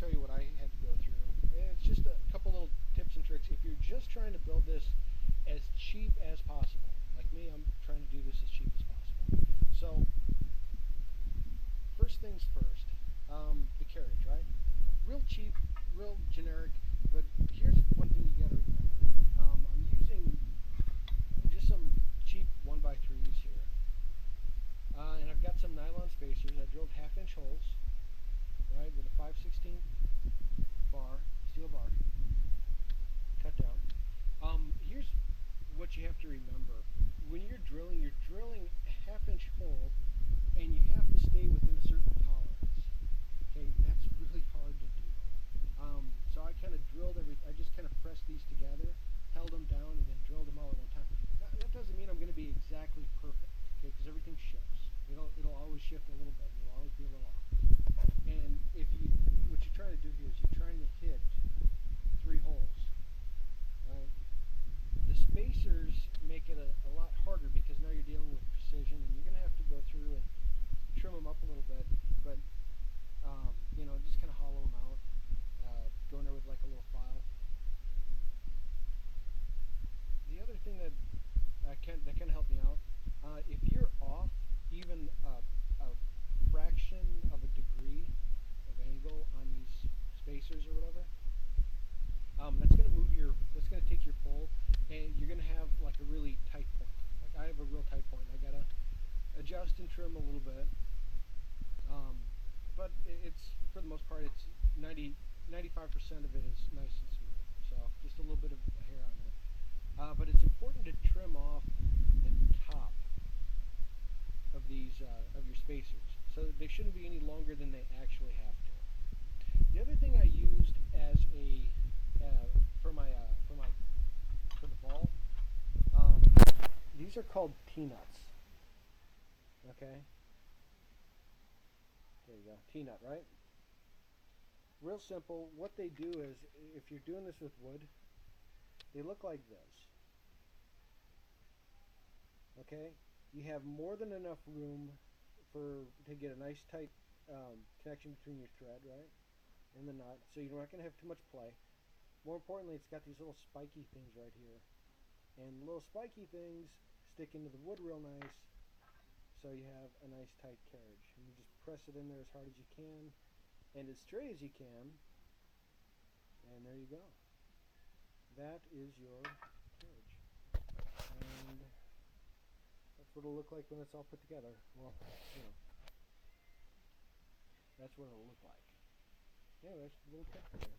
show you what I had to go through. It's just a couple little tips and tricks. If you're just trying to build this as cheap as possible, like me, I'm trying to do this as cheap as possible. So, first things first, the carriage, right? Real cheap, real generic, but here's one thing you gotta remember. I'm using just some cheap 1x3s here. And I've got some nylon spacers. I drilled 1/2-inch holes, right, with a 5/16 bar, steel bar, cut down. Here's what you have to remember. When you're drilling a 1/2-inch hole, and you have to stay within a certain tolerance. Okay, that's really hard to do. So I kind of I just kind of pressed these together, held them down, and then drilled them all at one time. That doesn't mean I'm going to be exactly perfect, okay, because everything shifts. It'll always shift a little bit, and you'll always be a little off. And what you're trying to do here is you're trying to hit 3 holes, right? The spacers make it a lot harder because now you're dealing with precision, and you're going to have to go through and trim them up a little bit, but just kind of hollow them out, go in there with like a little file. The other thing that kind of helped me out, if you're off even a fraction of a degree of angle on these spacers or whatever, that's going to take your pole, and you're going to have like a really tight point. Like I have a real tight point. I got to adjust and trim a little bit. But it's, for the most part, it's 95% of it is nice and smooth. So just a little bit of hair on there. But it's important to trim off the top of these of your spacers, so that they shouldn't be any longer than they actually have to. The other thing I used as a for the ball, these are called T-nuts. Okay. There you go, T-nut, right? Real simple. What they do is, if you're doing this with wood, they look like this. Okay? You have more than enough room to get a nice tight connection between your thread, right, and the nut, so you're not going to have too much play. More importantly, it's got these little spiky things right here. And the little spiky things stick into the wood real nice, so you have a nice tight carriage. And you just press it in there as hard as you can and as straight as you can, and there you go. That is your carriage. And that's what it'll look like when it's all put together. Well, that's what it'll look like. Anyway, that's a little tip for you.